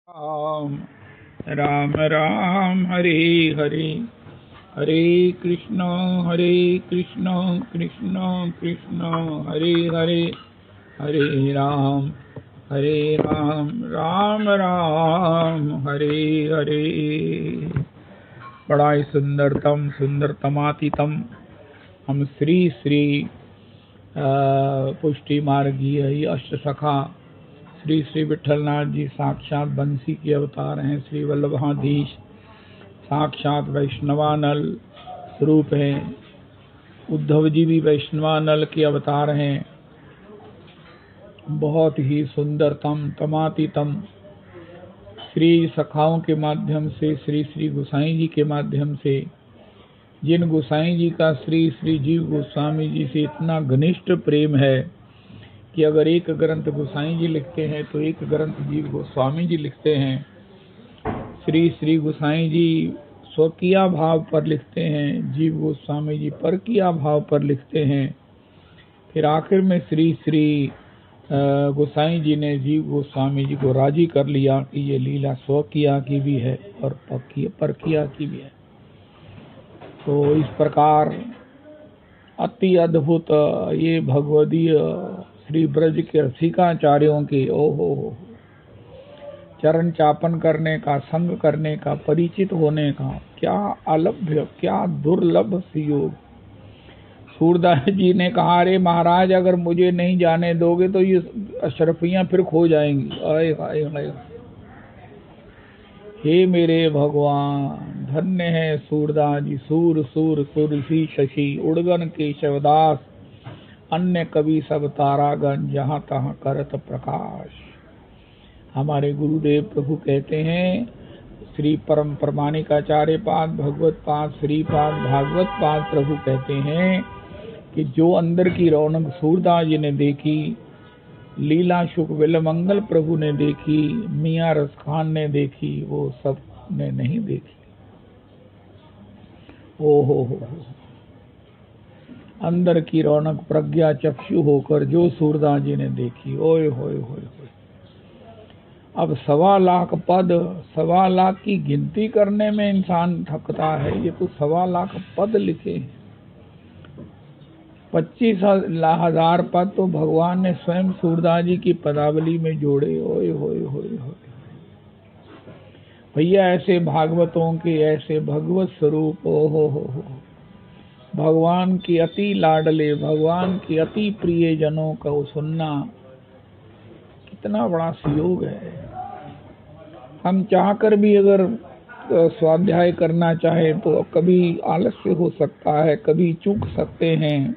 राम राम राम हरे हरे हरे कृष्ण कृष्ण कृष्ण हरे हरे हरे राम राम राम हरे हरे। बड़ा ही सुंदरतम सुंदरतमातीतम हम श्री श्री पुष्टि मार्गीय अष्ट सखा श्री श्री विठलनाथ जी साक्षात बंसी के अवतार हैं। श्री वल्लभाधीश साक्षात वैष्णवानल स्वरूप हैं। उद्धव जी भी वैष्णवानल के अवतार हैं। बहुत ही सुंदरतम तमातीतम श्री सखाओं के माध्यम से श्री श्री गोसाई जी के माध्यम से, जिन गोसाई जी का श्री श्री जीव गोस्वामी जी से इतना घनिष्ठ प्रेम है कि अगर एक ग्रंथ गोसाई जी लिखते हैं तो एक ग्रंथ जीव गोस्वामी जी लिखते हैं। श्री श्री गोसाई जी स्वकीय भाव पर लिखते हैं, जीव गोस्वामी जी परकीय भाव पर लिखते हैं। फिर आखिर में श्री श्री गोसाई जी ने जीव गोस्वामी जी को राजी कर लिया कि ये लीला स्वकीय की भी है और परकीय की भी है। तो इस प्रकार अति अद्भुत ये भगवदीय श्री ब्रज के रसिकाचार्यों के ओहो चरण चापन करने का, संग करने का, परिचित होने का क्या अलभ्य क्या दुर्लभ योग। सूरदास जी ने कहा, अरे महाराज अगर मुझे नहीं जाने दोगे तो ये अशरफियां फिर खो जाएंगी। आए हाय हाय, हे मेरे भगवान धन्य है सूरदास जी। सूर सूर सुर सी शशि उड़गन के शवदास, अन्य कवि सब तारागण जहाँ तहाँ करत प्रकाश। हमारे गुरुदेव प्रभु कहते हैं, श्री परम प्रमाणिकाचार्य पाद भगवत पाद श्रीपाद भागवत पाद प्रभु कहते हैं कि जो अंदर की रौनक सूरदास जी ने देखी, लीला शुक विलमंगल प्रभु ने देखी, मियाँ रस खान ने देखी, वो सब ने नहीं देखी। ओ हो अंदर की रौनक प्रज्ञा चक्षु होकर जो सूरदास जी ने देखी, ओए होए होए होए। अब 1.25 लाख पद, 1.25 लाख की गिनती करने में इंसान थकता है, ये तो 1.25 लाख पद लिखे हैं। 25,000 पद तो भगवान ने स्वयं सूरदास जी की पदावली में जोड़े। ओए होए होए होए भैया, ऐसे भागवतों के ऐसे भगवत स्वरूप, ओ हो भगवान की अति लाडले, भगवान की अति प्रिय जनों का सुनना कितना बड़ा सुयोग है। हम चाहकर भी अगर स्वाध्याय करना चाहे तो कभी आलस्य हो सकता है, कभी चूक सकते हैं,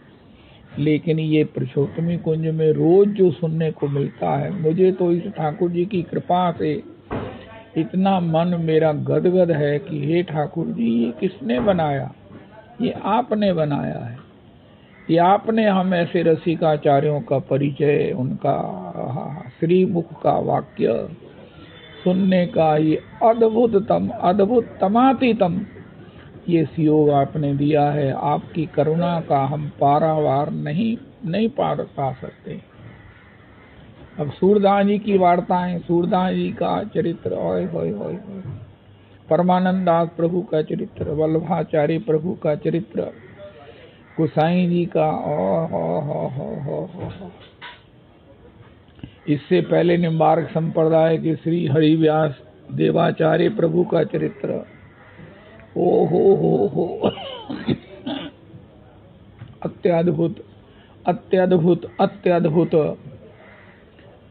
लेकिन ये पुरुषोत्तमी कुंज में रोज जो सुनने को मिलता है, मुझे तो इस ठाकुर जी की कृपा से इतना मन मेरा गदगद है कि हे ठाकुर जी, ये किसने बनाया? ये आपने बनाया है। ये आपने हम ऐसे रसिकाचार्यों का परिचय, उनका श्रीमुख का वाक्य सुनने का ये अद्भुत तमातीतम ये सुयोग आपने दिया है। आपकी करुणा का हम पारावार नहीं पार पा सकते। अब सूरदास जी की वार्ताएं, सूरदास जी का चरित्र, ओए होए होए, परमानंद दास प्रभु का चरित्र, वल्लभाचार्य प्रभु का चरित्र, गोसाई जी का, इससे पहले निम्बार्क संप्रदाय के श्री हरिव्यास देवाचार्य प्रभु का चरित्र, ओ हो अत्यद्भुत अत्यद्भुत अत्यद्भुत।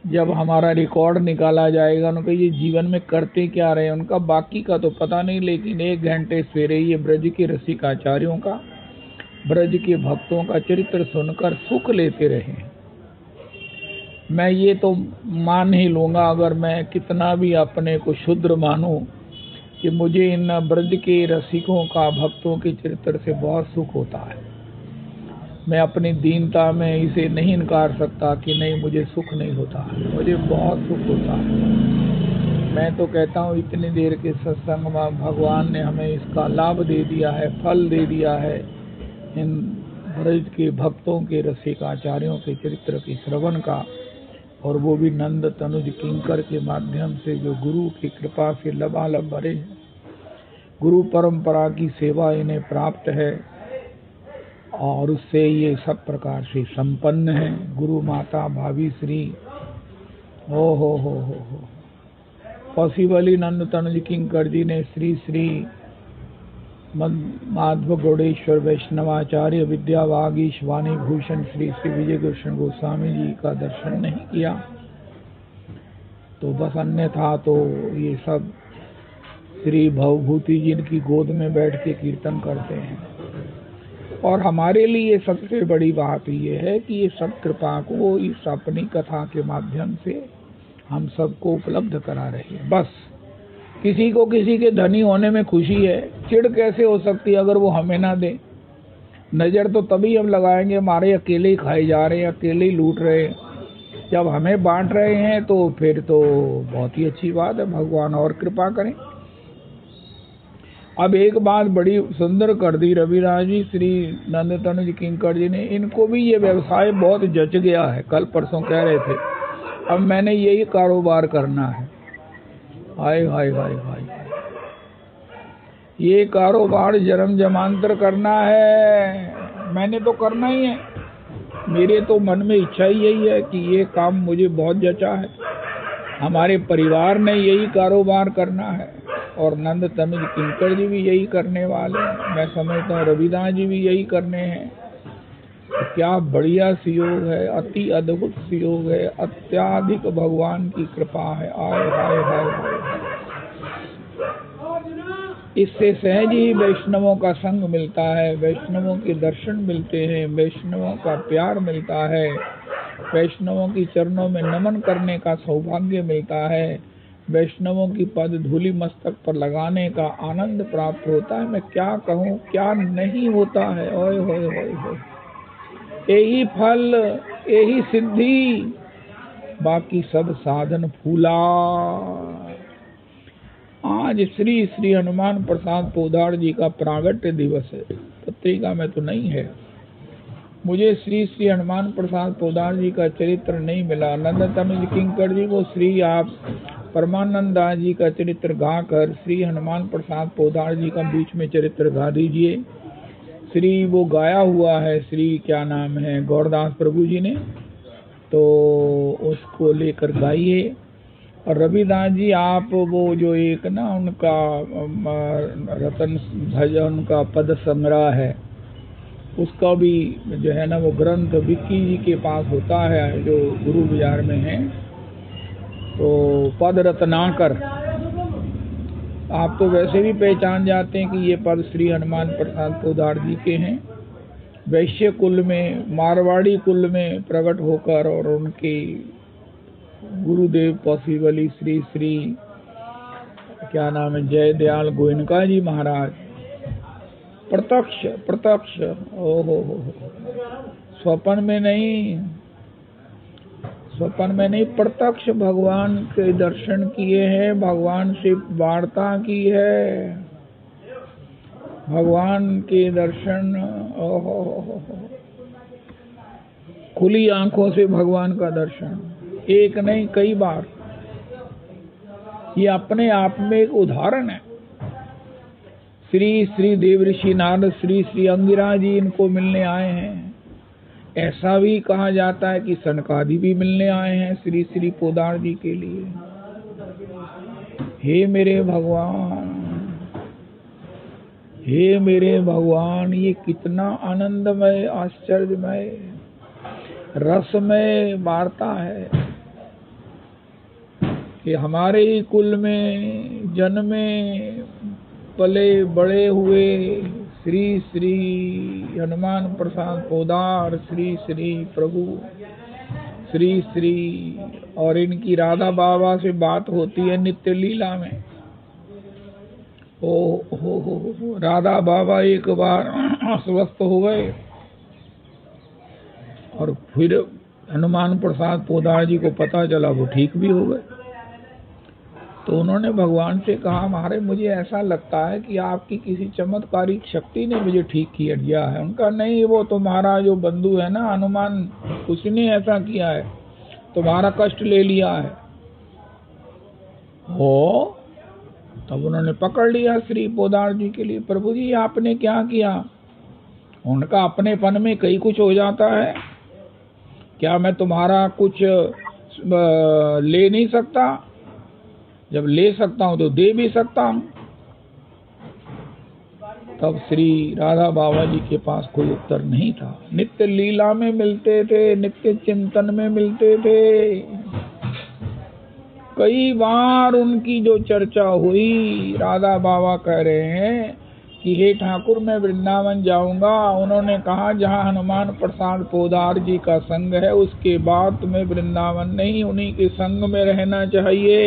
जब हमारा रिकॉर्ड निकाला जाएगा, उनका ये जीवन में करते क्या रहे, उनका बाकी का तो पता नहीं, लेकिन 1 घंटे सवेरे ये ब्रज के रसिकाचार्यों का, ब्रज के भक्तों का चरित्र सुनकर सुख लेते रहे। मैं ये तो मान ही लूँगा, अगर मैं कितना भी अपने को शुद्र मानूं, कि मुझे इन ब्रज के रसिकों का, भक्तों के चरित्र से बहुत सुख होता है। मैं अपनी दीनता में इसे नहीं इनकार सकता कि नहीं, मुझे सुख नहीं होता, मुझे बहुत सुख होता है। मैं तो कहता हूँ इतनी देर के सत्संग में भगवान ने हमें इसका लाभ दे दिया है, फल दे दिया है, इन ब्रज के भक्तों के रसिकाचार्यों के चरित्र के श्रवण का। और वो भी नंद तनुज किंकर के माध्यम से, जो गुरु की कृपा से लबालब भरे हैं। गुरु परंपरा की सेवा इन्हें प्राप्त है और उससे ये सब प्रकार से संपन्न है। गुरु माता भावी श्री हो पॉसिबली नंद तनुज किंकर जी ने श्री श्री माधव गौड़ेश्वर वैष्णवाचार्य विद्या वागीश वाणी भूषण श्री श्री विजय कृष्ण गोस्वामी जी का दर्शन नहीं किया, तो बस अन्यथा तो ये सब श्री भवभूति जिनकी गोद में बैठ के कीर्तन करते हैं। और हमारे लिए सबसे बड़ी बात ये है कि ये सब कृपा को इस अपनी कथा के माध्यम से हम सबको उपलब्ध करा रहे हैं। बस किसी को किसी के धनी होने में खुशी है, चिढ़ कैसे हो सकती है अगर वो हमें ना दे। नजर तो तभी हम लगाएंगे हमारे अकेले ही खाए जा रहे हैं, अकेले ही लूट रहे हैं। जब हमें बांट रहे हैं तो फिर तो बहुत ही अच्छी बात है, भगवान और कृपा करें। अब एक बात बड़ी सुंदर कर दी रविदास जी, श्री नंद तनुज किंकर जी ने। इनको भी ये व्यवसाय बहुत जच गया है। कल परसों कह रहे थे अब मैंने यही कारोबार करना है। हाय हाय हाय हाय, ये कारोबार जन्म जमांतर करना है। मैंने तो करना ही है, मेरे तो मन में इच्छा ही यही है कि ये काम मुझे बहुत जचा है। हमारे परिवार ने यही कारोबार करना है और नंद तनुज किंकर जी भी यही करने वाले हैं। मैं समझता हूँ रविदास जी भी यही करने हैं। तो क्या बढ़िया सुयोग है, अति अद्भुत सुयोग है, अत्याधिक भगवान की कृपा है। आय हाय हाय हाय, इससे सहज ही वैष्णवों का संग मिलता है, वैष्णवों के दर्शन मिलते हैं, वैष्णवों का प्यार मिलता है, वैष्णवों की चरणों में नमन करने का सौभाग्य मिलता है, वैष्णवों की पद धूलि मस्तक पर लगाने का आनंद प्राप्त होता है। मैं क्या कहूँ क्या नहीं होता है। ओए होए होए होए, यही फल यही सिद्धि, बाकी सब साधन फूला। आज श्री श्री हनुमान प्रसाद पोदार जी का प्रागट्य दिवस है। पत्रिका में तो नहीं है, मुझे श्री श्री हनुमान प्रसाद पोदार जी का चरित्र नहीं मिला। नंद तनुज किंकर जी को श्री आप परमानंद दास जी का चरित्र गाकर श्री हनुमान प्रसाद पोदार जी का बीच में चरित्र गा दीजिए। श्री वो गाया हुआ है, श्री क्या नाम है गौरदास प्रभु जी ने, तो उसको लेकर गाइए। और रविदास जी आप वो जो एक ना उनका रतन ध्वज उनका पद संग्रह है, उसका भी जो है ना वो ग्रंथ विक्की जी के पास होता है जो गुरु बाजार में है, तो पद रत्नाकर आप तो वैसे भी पहचान जाते हैं कि ये पद श्री हनुमान प्रसाद पोदार जी के हैं। वैश्य कुल में, मारवाड़ी कुल में प्रकट होकर और उनके गुरुदेव पॉसिबली श्री श्री क्या नाम है जय दयाल गोयनका जी महाराज प्रत्यक्ष ओहो स्वप्न में नहीं प्रत्यक्ष भगवान के दर्शन किए हैं, भगवान से वार्ता की है, भगवान के दर्शन खुली आंखों से भगवान का दर्शन, एक नहीं कई बार। ये अपने आप में एक उदाहरण है। श्री श्री देवऋषि नारद श्री श्री अंगिरा जी इनको मिलने आए हैं। ऐसा भी कहा जाता है कि सनकादि भी मिलने आए हैं श्री श्री पोदार जी के लिए। हे मेरे भगवान, ये कितना आनंदमय आश्चर्यमय रसमय वार्ता है कि हमारे ही कुल में जन्मे पले बड़े हुए श्री श्री हनुमान प्रसाद पोदार श्री श्री प्रभु श्री श्री, और इनकी राधा बाबा से बात होती है नित्य लीला में। हो राधा बाबा एक बार अस्वस्थ हो गए और फिर हनुमान प्रसाद पोदार जी को पता चला वो ठीक भी हो गए। तो उन्होंने भगवान से कहा महाराज मुझे ऐसा लगता है कि आपकी किसी चमत्कारिक शक्ति ने मुझे ठीक किया दिया है। उनका नहीं, वो तो महाराज जो बंधु है ना हनुमान, उसने ऐसा किया है। तुम्हारा कष्ट ले लिया है। हो तब उन्होंने पकड़ लिया श्री पोदार जी के लिए, प्रभु जी आपने क्या किया? उनका अपनेपन में कई कुछ हो जाता है, क्या मैं तुम्हारा कुछ ले नहीं सकता? जब ले सकता हूं तो दे भी सकता हूं। तब श्री राधा बाबा जी के पास कोई उत्तर नहीं था। नित्य लीला में मिलते थे, नित्य चिंतन में मिलते थे। कई बार उनकी जो चर्चा हुई, राधा बाबा कह रहे हैं कि हे ठाकुर मैं वृंदावन जाऊंगा। उन्होंने कहा जहाँ हनुमान प्रसाद पोदार जी का संग है उसके बाद तुम्हें वृंदावन नहीं, उन्हीं के संग में रहना चाहिए।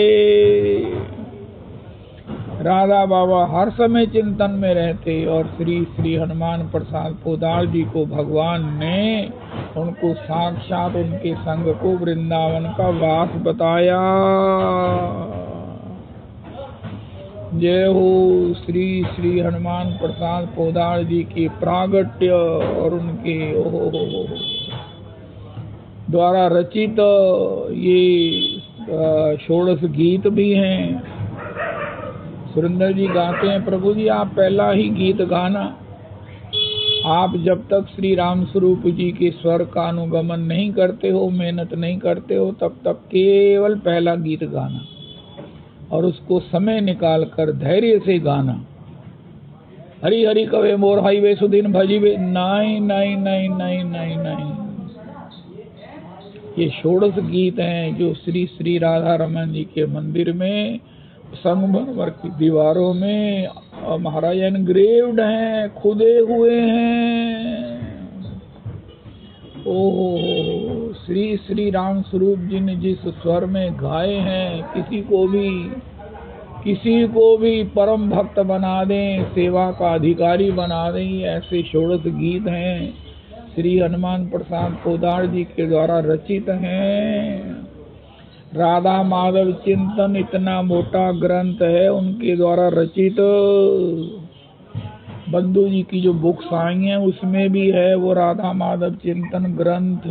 राधा बाबा हर समय चिंतन में रहते और श्री श्री हनुमान प्रसाद पोदार जी को भगवान ने उनको साक्षात उनके संग को वृंदावन का वास बताया। जय हो श्री श्री हनुमान प्रसाद पोदार जी की प्रागट्य और उनके द्वारा रचित ये षोडश गीत भी हैं। सुरेंद्र जी गाते हैं, प्रभु जी आप पहला ही गीत गाना। आप जब तक श्री राम स्वरूप जी के स्वर का अनुगमन नहीं करते हो, मेहनत नहीं करते हो, तब तक केवल पहला गीत गाना और उसको समय निकाल कर धैर्य से गाना। हरि हरि कवे मोर हाईवे सुदीन भजीवे, नहीं नहीं नहीं नहीं नहीं नहीं। ये षोडश गीत हैं जो श्री श्री राधा रमन जी के मंदिर में संगमरमर की दीवारों में महाराज एनग्रेव्ड हैं, खुदे हुए हैं। ओहो, श्री श्री राम स्वरूप जी ने जिस स्वर में गाए हैं, किसी को भी परम भक्त बना दें, सेवा का अधिकारी बना दें। ऐसे षोडश गीत हैं, श्री हनुमान प्रसाद पोदार जी के द्वारा रचित हैं। राधा माधव चिंतन इतना मोटा ग्रंथ है, उनके द्वारा रचित। बंधु जी की जो बुक्स आई हैं उसमें भी है वो राधा माधव चिंतन ग्रंथ।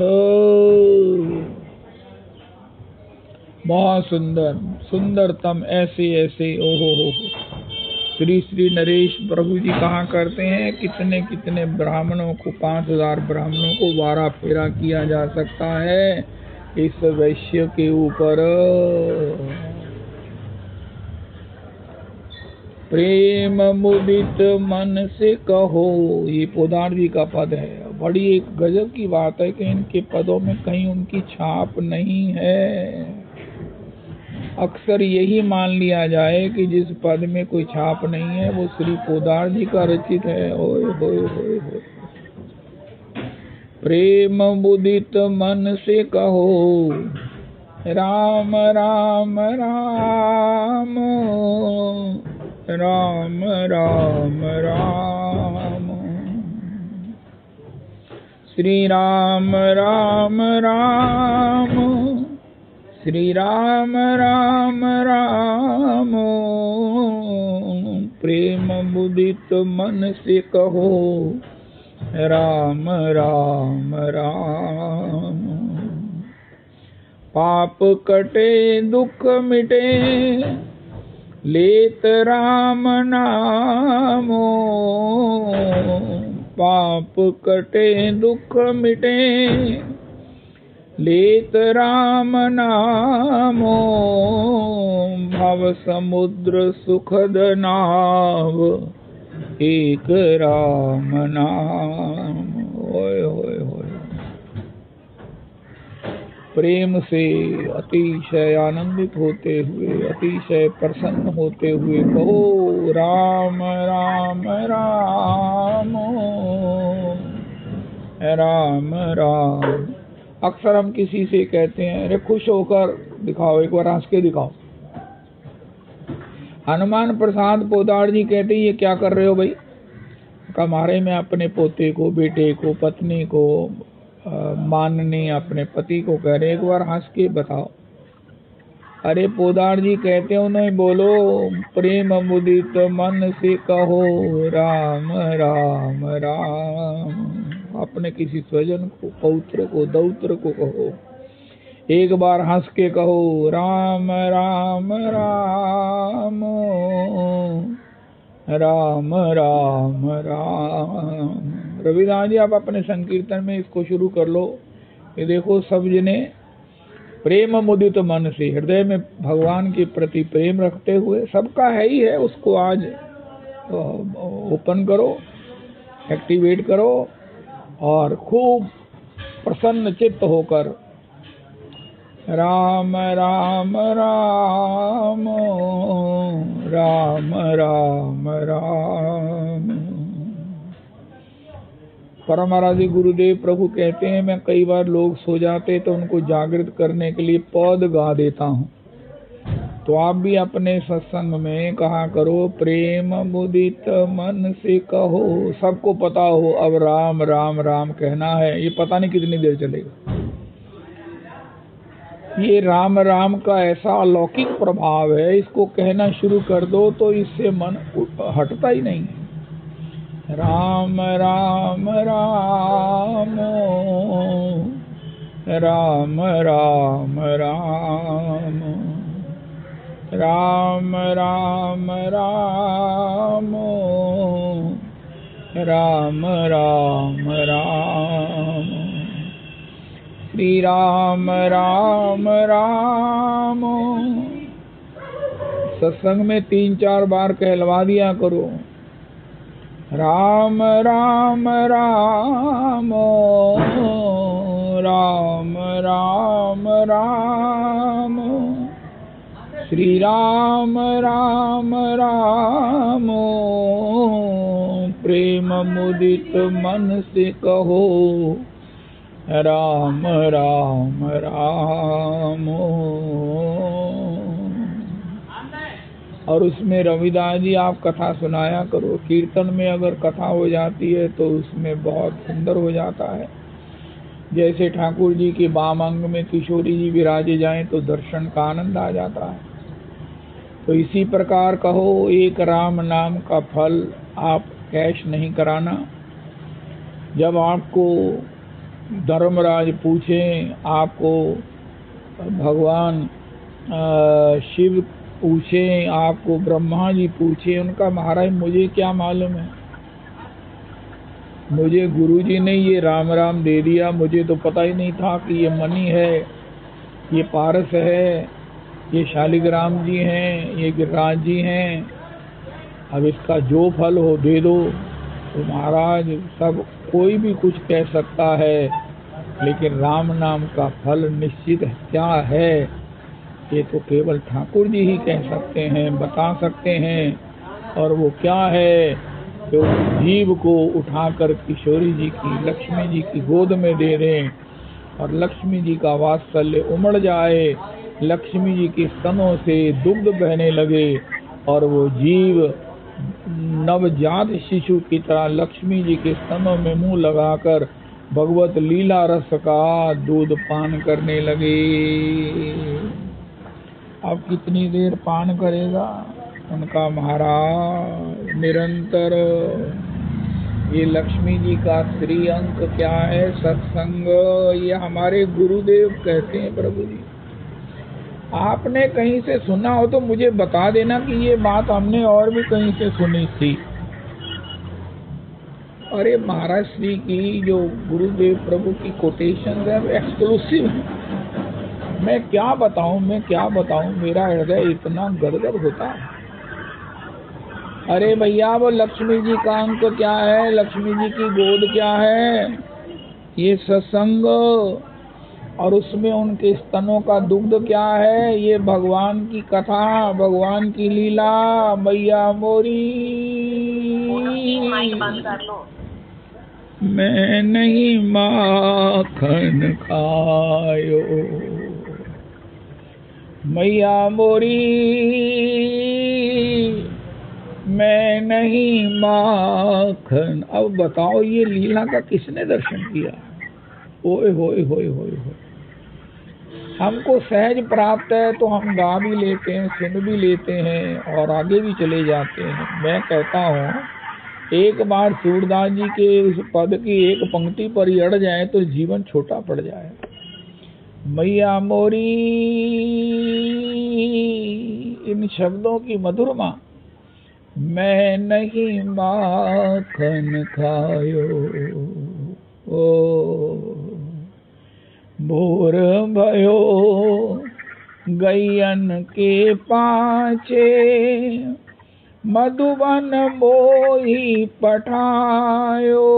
बहुत सुंदर सुंदरतम ऐसे ऐसे ओहो। श्री श्री नरेश प्रभु जी कहा करते हैं कितने कितने ब्राह्मणों को, 5000 ब्राह्मणों को 12 फेरा किया जा सकता है इस वैश्य के ऊपर। प्रेम मुदित मन से कहो, ये पोदार जी का पद है। बड़ी एक गजब की बात है कि इनके पदों में कहीं उनकी छाप नहीं है। अक्सर यही मान लिया जाए कि जिस पद में कोई छाप नहीं है वो श्री पोदार जी का रचित है। ओए होए होए होए। प्रेम मुदित मन से कहो, राम राम राम राम राम राम, श्री राम राम राम, श्री राम राम राम। प्रेम मुदित मन से कहो, राम राम राम। पाप कटे दुख मिटे, लेत राम नामो। पाप कटे दुख मिटे, लेत राम नामो। भव समुद्र सुखद नाव, एक राम नाम। ओए होए होए। प्रेम से अतिशय आनंदित होते हुए, अतिशय प्रसन्न होते हुए कहो, राम राम राम राम राम। अक्सर हम किसी से कहते हैं, अरे खुश होकर दिखाओ, एक बार हंस के दिखाओ। हनुमान प्रसाद पोदार जी कहते ये क्या कर रहे हो भाई? हमारे में अपने पोते को, बेटे को, पत्नी को मानने, अपने पति को कह रहे, एक बार हंस के बताओ। अरे पोदार जी कहते हैं उन्हें बोलो, प्रेम मुदित मन से कहो, राम राम राम। अपने किसी स्वजन को, पौत्र को, दौत्र को कहो, एक बार हंस के कहो राम राम राम राम राम राम। रविदास जी आप अपने संकीर्तन में इसको शुरू कर लो। ये देखो सब जने प्रेम मुदित मन से हृदय में भगवान के प्रति प्रेम रखते हुए, सबका है ही है, उसको आज ओपन करो, एक्टिवेट करो और खूब प्रसन्न चित्त होकर राम राम राम राम राम राम। परम आराध्य गुरुदेव प्रभु कहते हैं, मैं कई बार लोग सो जाते तो उनको जागृत करने के लिए पद गा देता हूँ। तो आप भी अपने सत्संग में कहा करो प्रेम मुदित मन से कहो। सबको पता हो अब राम राम राम कहना है, ये पता नहीं कितनी देर चलेगा। ये राम राम का ऐसा अलौकिक प्रभाव है, इसको कहना शुरू कर दो तो इससे मन हटता ही नहीं। राम राम राम राम राम राम राम राम राम राम राम राम श्री राम राम राम। सत्संग में 3-4 बार कहलवा दिया करो राम राम राम राम राम राम श्री राम राम राम प्रेम मुदित मन से कहो राम राम राम। और उसमें रविदास जी आप कथा सुनाया करो। कीर्तन में अगर कथा हो जाती है तो उसमें बहुत सुंदर हो जाता है। जैसे ठाकुर जी के वाम अंग में किशोरी जी विराजे जाएं तो दर्शन का आनंद आ जाता है। तो इसी प्रकार कहो एक राम नाम का फल आप कैश नहीं कराना। जब आपको धर्मराज पूछें, आपको भगवान शिव पूछें, आपको ब्रह्मा जी पूछें, उनका महाराज मुझे क्या मालूम है, मुझे गुरुजी ने ये राम राम दे दिया, मुझे तो पता ही नहीं था कि ये मणि है, ये पारस है, ये शालिग्राम जी हैं, ये गिरिराज जी हैं, अब इसका जो फल हो दे दो। तो महाराज सब कोई भी कुछ कह सकता है, लेकिन राम नाम का फल निश्चित क्या है ये तो केवल ठाकुर जी ही कह सकते हैं, बता सकते हैं। और वो क्या है तो जीव को उठाकर किशोरी जी की, लक्ष्मी जी की गोद में दे दें और लक्ष्मी जी का वात्सल्य उमड़ जाए, लक्ष्मी जी के स्तनों से दुग्ध बहने लगे और वो जीव नवजात शिशु की तरह लक्ष्मी जी के स्तनों में मुंह लगाकर भगवत लीला रस का दूध पान करने लगे। अब कितनी देर पान करेगा उनका महाराज निरंतर। ये लक्ष्मी जी का श्री अंक क्या है, सत्संग, ये हमारे गुरुदेव कहते हैं। प्रभु जी आपने कहीं से सुना हो तो मुझे बता देना कि ये बात हमने और भी कहीं से सुनी थी। अरे महाराज श्री की जो गुरुदेव प्रभु की कोटेशन है एक्सक्लूसिव है। मैं क्या बताऊं, मेरा हृदय इतना गदगद होता है। अरे भैया वो लक्ष्मी जी का अंक क्या है, लक्ष्मी जी की गोद क्या है, ये सत्संग, और उसमें उनके स्तनों का दुग्ध क्या है, ये भगवान की कथा, भगवान की लीला। मैया मोरी मैं नहीं माखन खायो, मैया मोरी मैं नहीं माखन। अब बताओ ये लीला का किसने दर्शन किया। ओए होए होए होए होए। हमको सहज प्राप्त है तो हम गा भी लेते हैं, सुन भी लेते हैं और आगे भी चले जाते हैं। मैं कहता हूँ एक बार सूरदास जी के उस पद की एक पंक्ति पर ही अड़ जाए तो जीवन छोटा पड़ जाए। मैया मोरी, इन शब्दों की मधुरमा। मैं नहीं माखन खायो, ओ भोर भयो गैयन के पाछे, मधुबन मोही पठायो।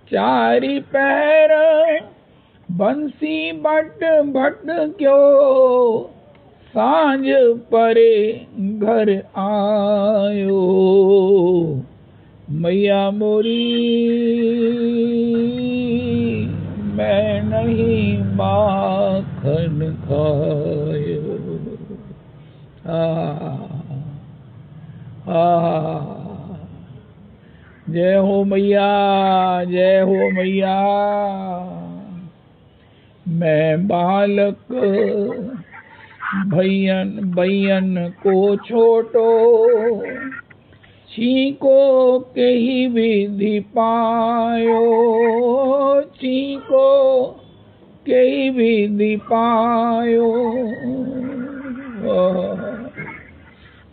चारि पैर बंसी बट भट क्यो, सांझ परे घर आयो। मैया मोरी, मैं नहीं माखन खायो। जय हो मैया, जय हो मैया। मैं बालक भैयन को छोटो, छीको के ही विधि पायो, छीको के ही विधि पायो।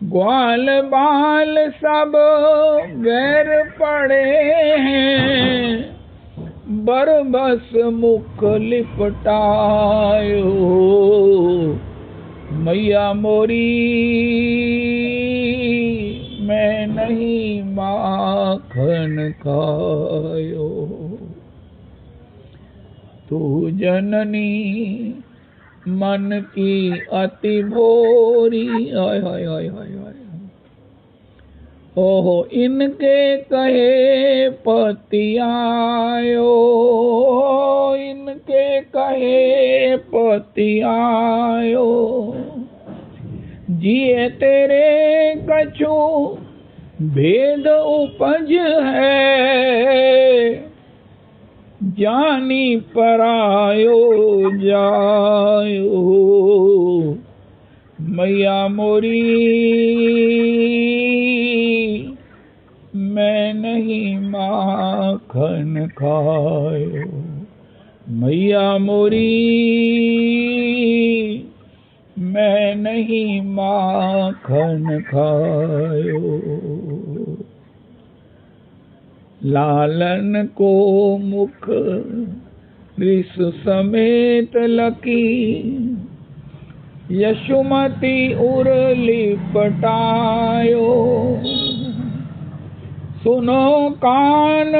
ग्वाल बाल सब वैर पड़े हैं, बरबस मुख लिपटायो। मैया मोरी, मैं नहीं माखन खायो। तू जननी मन की अति भोरी, हाय हाय हाय हाय हाय। ओहो इनके कहे पति आयो, इनके कहे पति आयो। जिए तेरे कछु भेद उपज है, जानी परायो जायो। मैया मोरी, मैं नहीं माखन खायो। मैया मोरी, मैं नहीं माखन खायो। लालन को मुख रिस समेत लकी, यशुमती उरली पटायो। सुनो कान,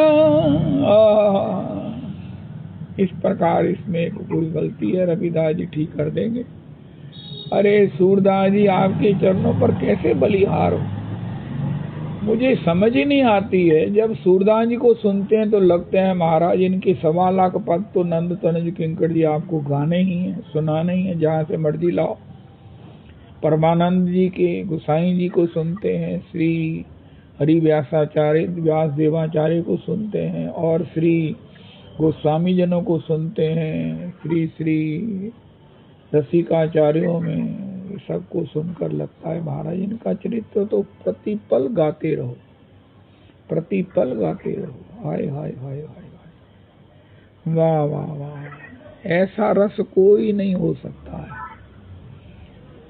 इस प्रकार इसमें कोई गलती है, रविदास जी ठीक कर देंगे। अरे सूरदास जी, आपके चरणों पर कैसे बलिहार हो, मुझे समझ ही नहीं आती है। जब सूरदास जी को सुनते हैं तो लगते हैं महाराज इनके 1.25 लाख पद तो नंद तनुज किंकर जी आपको गाने ही है, सुनाने ही है, जहाँ से मर्जी लाओ। परमानंद जी के गोसाई जी को सुनते हैं, श्री हरि व्यासाचार्य व्यास देवाचार्य को सुनते हैं, और श्री गोस्वामी जनों को सुनते हैं, श्री श्री रसिकाचार्यों में, सबको सुनकर लगता है महाराज इनका चरित्र तो प्रतिपल गाते रहो, प्रतिपल गाते रहो। हाय हाय हाय हाय हाय, वाह वाह वाह, ऐसा रस कोई नहीं हो सकता है।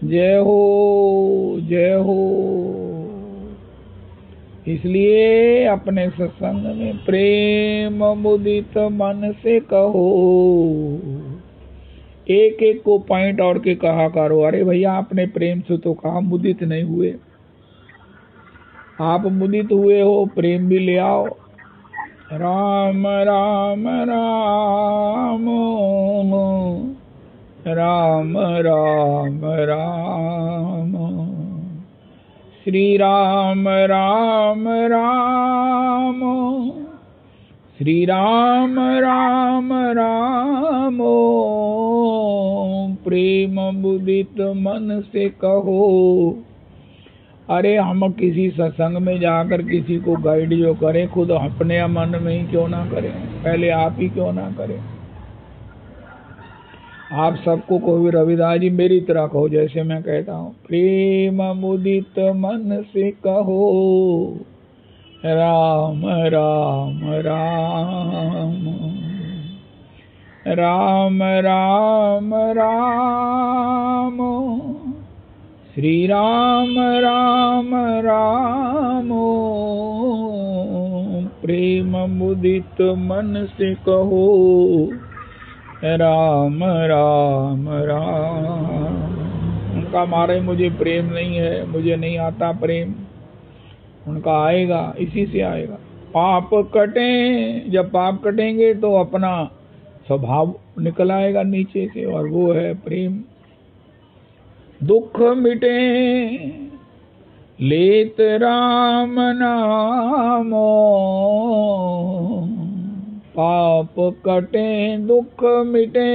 जय हो, जय हो। इसलिए अपने सत्संग में प्रेम मुदित मन से कहो, एक एक को पॉइंट और के कहा करो। अरे भैया आपने प्रेम से तो कहा, मुदित नहीं हुए। आप मुदित हुए हो, प्रेम भी ले आओ। राम राम राम राम राम राम, श्री राम राम राम, श्री राम राम राम। प्रेम मुदित मन से कहो। अरे हम किसी सत्संग में जाकर किसी को गाइड जो करें, खुद अपने मन में ही क्यों ना करें, पहले आप ही क्यों ना करें। आप सबको कहो रविदास जी मेरी तरह कहो, जैसे मैं कहता हूँ, प्रेम मुदित मन से कहो, राम राम राम, राम राम राम श्री राम राम राम प्रेम मुदित मन से कहो राम राम राम। उनका मारे मुझे प्रेम नहीं है, मुझे नहीं आता प्रेम, उनका आएगा, इसी से आएगा। पाप कटें, जब पाप कटेंगे तो अपना स्वभाव निकल आएगा नीचे से, और वो है प्रेम। दुख मिटे लेत राम नामो पाप कटे दुख मिटे।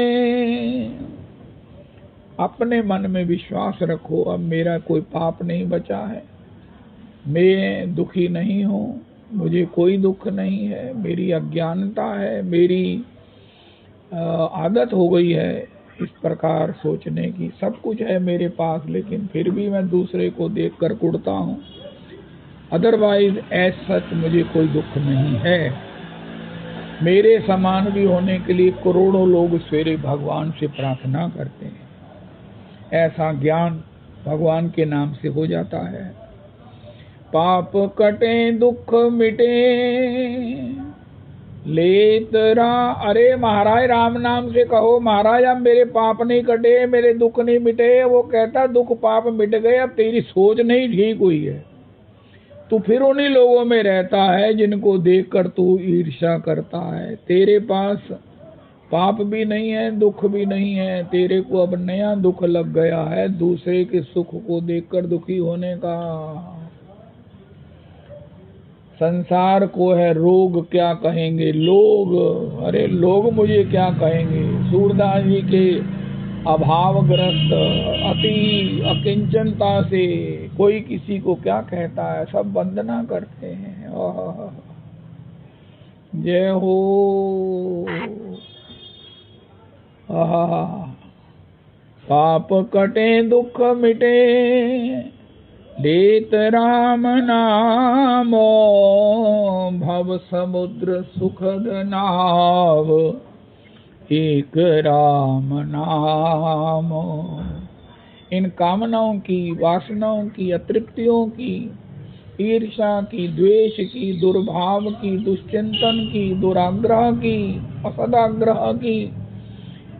अपने मन में विश्वास रखो, अब मेरा कोई पाप नहीं बचा है, मैं दुखी नहीं हूँ, मुझे कोई दुख नहीं है। मेरी अज्ञानता है, मेरी आदत हो गई है इस प्रकार सोचने की। सब कुछ है मेरे पास, लेकिन फिर भी मैं दूसरे को देखकर कुढ़ता हूँ। अदरवाइज एज सच मुझे कोई दुख नहीं है। मेरे समान भी होने के लिए करोड़ों लोग सवेरे भगवान से प्रार्थना करते हैं। ऐसा ज्ञान भगवान के नाम से हो जाता है। पाप कटे दुख मिटे लेतरा। अरे महाराज राम नाम से कहो, महाराज अब मेरे पाप नहीं कटे, मेरे दुख नहीं मिटे। वो कहता दुख पाप मिट गए, अब तेरी सोच नहीं ठीक हुई है। तू फिर उन्हीं लोगों में रहता है जिनको देखकर तू ईर्ष्या करता है। तेरे पास पाप भी नहीं है, दुख भी नहीं है, तेरे को अब नया दुख लग गया है दूसरे के सुख को देखकर दुखी होने का। संसार को है रोग, क्या कहेंगे लोग। अरे लोग मुझे क्या कहेंगे। सूरदास जी के अभावग्रस्त अति अकिंचनता से कोई किसी को क्या कहता है, सब वंदना करते हैं। जय हो। पाप कटे दुख मिटे लेत राम नामो भव समुद्र सुखद नाव एक राम नाम। इन कामनाओं की, वासनाओं की, अतृप्तियों की, ईर्ष्या की, द्वेष की, दुर्भाव की, दुश्चिंतन की, दुराग्रह की, असदाग्रह की,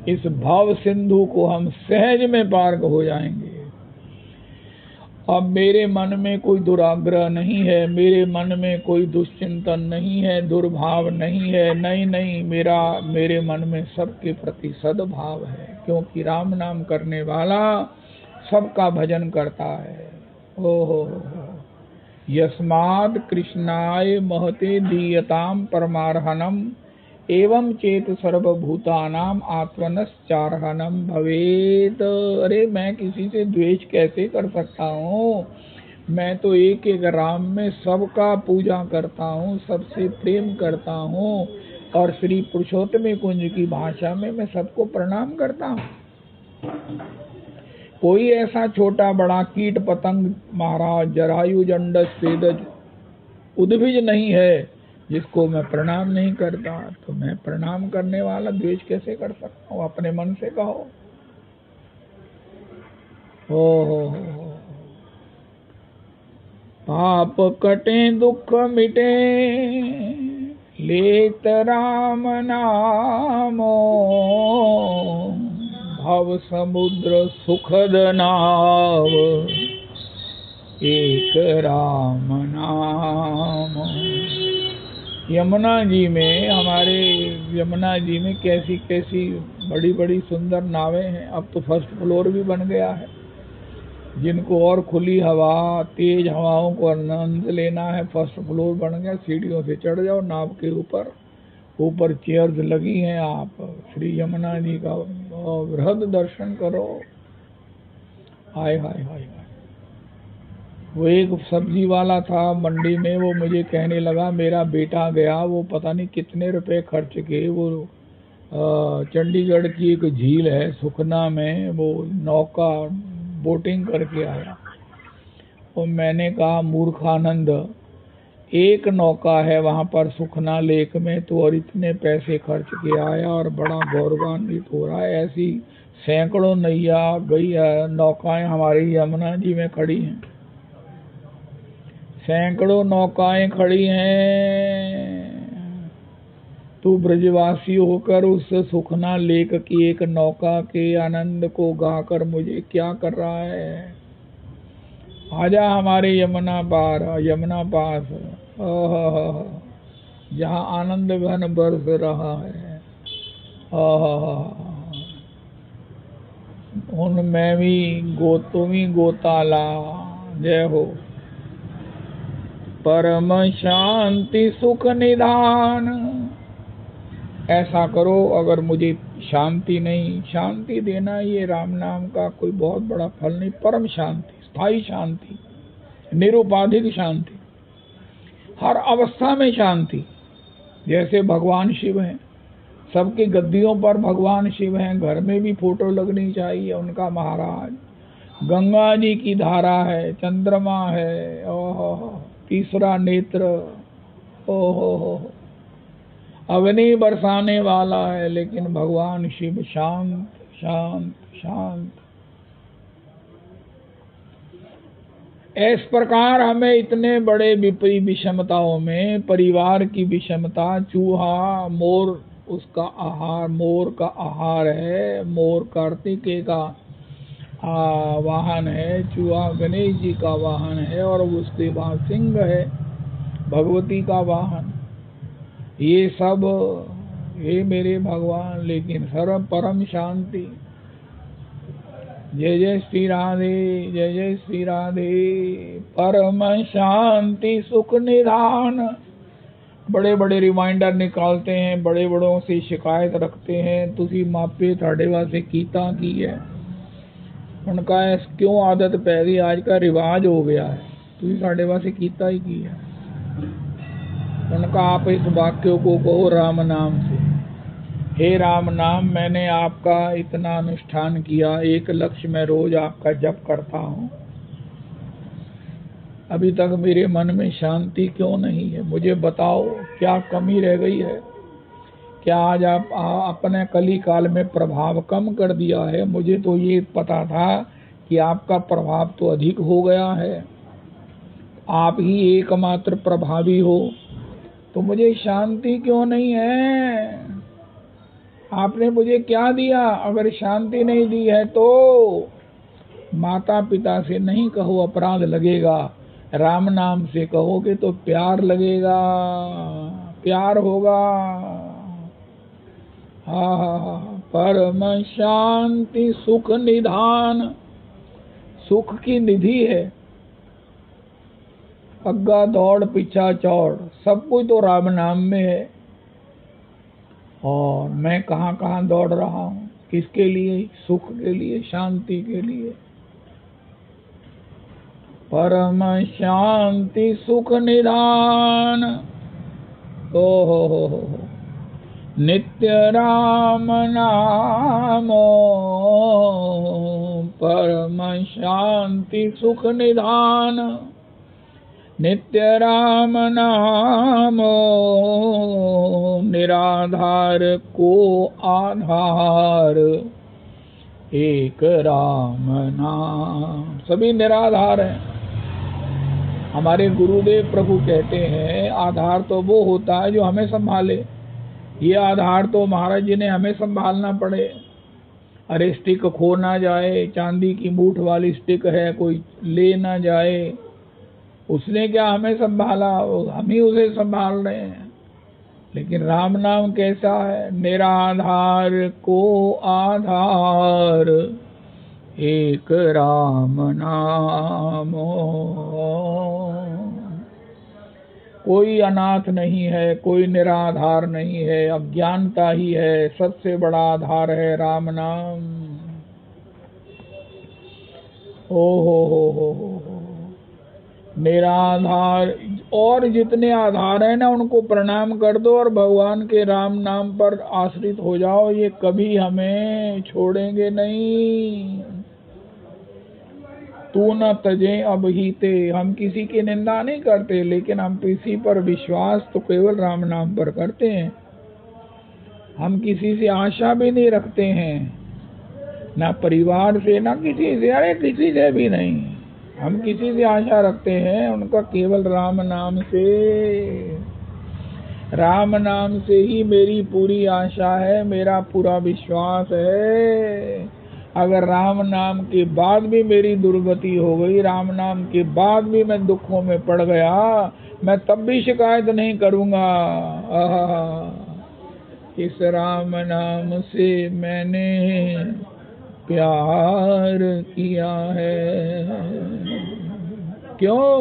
इस भाव सिंधु को हम सहज में पार हो जाएंगे। अब मेरे मन में कोई दुराग्रह नहीं है, मेरे मन में कोई दुश्चिंतन नहीं है, दुर्भाव नहीं है। नहीं नहीं, मेरे मन में सबके प्रति सद्भाव है, क्योंकि राम नाम करने वाला सबका भजन करता है। ओहो यस्माद् कृष्णाय महते दीयताम परमार्हनम एवं चेत सर्वभूतानाम आत्मनश्चार्हनम भवेत। अरे मैं किसी से द्वेष कैसे कर सकता हूँ। मैं तो एक एक राम में सबका पूजा करता हूँ, सबसे प्रेम करता हूँ, और श्री पुरुषोत्तम कुंज की भाषा में मैं सबको प्रणाम करता हूँ। कोई ऐसा छोटा बड़ा कीट पतंग महाराज जरायु जंडस स्वेदज उद्भिज नहीं है जिसको मैं प्रणाम नहीं करता। तो मैं प्रणाम करने वाला द्वेष कैसे कर सकता हूँ। अपने मन से कहो। हो पाप कटे दुख मिटे लेत राम नामो भव समुद्र सुखद नाव एक राम नाम। यमुना जी में, हमारे यमुना जी में कैसी कैसी बड़ी बड़ी सुंदर नावें हैं। अब तो फर्स्ट फ्लोर भी बन गया है। जिनको और खुली हवा, तेज हवाओं को आनंद लेना है, फर्स्ट फ्लोर बन गया। सीढ़ियों से चढ़ जाओ नाव के ऊपर, ऊपर चेयर्स लगी हैं, आप श्री यमुना जी का बृहद दर्शन करो। हाय हाय हाय हाय। वो एक सब्जी वाला था मंडी में, वो मुझे कहने लगा मेरा बेटा गया, वो पता नहीं कितने रुपए खर्च के, वो चंडीगढ़ की एक झील है सुखना में, वो नौका बोटिंग करके आया। और मैंने कहा मूर्खानंद, एक नौका है वहां पर सुखना लेक में तो, और इतने पैसे खर्च के आया और बड़ा गौरवान्वित हो रहा है। ऐसी सैकड़ों नैया गई नौकाएं हमारी यमुना जी में खड़ी हैं, सैकड़ों नौकाएं खड़ी हैं। तू ब्रजवासी होकर उस सुखना लेक की एक नौका के आनंद को गाकर मुझे क्या कर रहा है? आजा हमारे यमुना पार, यमुना पास, जहाँ आनंद घन बरस रहा है। उनमें भी तुमी गोताला, जय हो। परम शांति सुख निधान, ऐसा करो अगर मुझे शांति नहीं, शांति देना ये राम नाम का कोई बहुत बड़ा फल नहीं। परम शांति, स्थायी शांति, निरुपाधिक शांति, हर अवस्था में शांति। जैसे भगवान शिव हैं, सबकी गद्दियों पर भगवान शिव हैं, घर में भी फोटो लगनी चाहिए उनका। महाराज गंगा जी की धारा है, चंद्रमा है, ओहो तीसरा नेत्र, ओहो अग्नि बरसाने वाला है, लेकिन भगवान शिव शांत शांत शांत। इस प्रकार हमें इतने बड़े विषमताओं में, परिवार की विषमता, चूहा मोर उसका आहार, मोर का आहार है, मोर कार्तिकेय का वाहन है, चूहा गणेश जी का वाहन है, और उसके बाद सिंह है भगवती का वाहन। ये सब हे मेरे भगवान, लेकिन सर्व परम शांति। जय जय श्री राधे, जय जय श्री राधे। परम शांति सुख निधान। बड़े बड़े रिमाइंडर निकालते हैं, बड़े बड़ों से शिकायत रखते हैं, तुसी मापे थाड़े वास्ते कीता की है। उनका क्यों आदत पै गई, आज का रिवाज हो गया है, तुसी साढ़े वास्ते कीता ही की है। उनका आप इस वाक्य को कहो राम नाम से, हे राम नाम, मैंने आपका इतना अनुष्ठान किया, 1 लक्ष्य मैं रोज आपका जप करता हूँ, अभी तक मेरे मन में शांति क्यों नहीं है? मुझे बताओ क्या कमी रह गई है? क्या आज आप अपने कली काल में प्रभाव कम कर दिया है? मुझे तो ये पता था कि आपका प्रभाव तो अधिक हो गया है, आप ही एकमात्र प्रभावी हो, तो मुझे शांति क्यों नहीं है? आपने मुझे क्या दिया? अगर शांति नहीं दी है तो माता पिता से नहीं कहो, अपराध लगेगा, राम नाम से कहोगे तो प्यार लगेगा, प्यार होगा। हा परम शांति सुख निधान, सुख की निधि है। अग्गा दौड़ पीछा चौड़, सब कुछ तो राम नाम में है। और मैं कहाँ कहाँ दौड़ रहा हूँ, किसके लिए? सुख के लिए, शांति के लिए। परम शांति सुख निधान, ओ हो नित्य राम नामो, परम शांति सुख निधान, नित्य राम नामो, निराधार को आधार, एक राम नाम। सभी निराधार हैं। हमारे गुरुदेव प्रभु कहते हैं आधार तो वो होता है जो हमें संभाले। ये आधार तो महाराज जी ने हमें संभालना पड़े। अरे स्टिक खो ना जाए, चांदी की मूठ वाली स्टिक है, कोई ले ना जाए, उसने क्या हमें संभाला? हम ही उसे संभाल रहे हैं। लेकिन राम नाम कैसा है? निराधार को आधार, एक राम नाम। कोई अनाथ नहीं है, कोई निराधार नहीं है, अज्ञानता ही है, सबसे बड़ा आधार है राम नाम। ओ हो निराधार। और जितने आधार है ना उनको प्रणाम कर दो और भगवान के राम नाम पर आश्रित हो जाओ, ये कभी हमें छोड़ेंगे नहीं। तू न तजे अब ही ते। हम किसी की निंदा नहीं करते, लेकिन हम किसी पर विश्वास तो केवल राम नाम पर करते हैं। हम किसी से आशा भी नहीं रखते हैं, ना परिवार से, ना किसी से, अरे किसी से भी नहीं। हम किसी से आशा रखते हैं उनका केवल राम नाम से। राम नाम से ही मेरी पूरी आशा है, मेरा पूरा विश्वास है। अगर राम नाम के बाद भी मेरी दुर्गति हो गई, राम नाम के बाद भी मैं दुखों में पड़ गया, मैं तब भी शिकायत नहीं करूंगा। इस राम नाम से मैंने प्यार किया है। क्यों?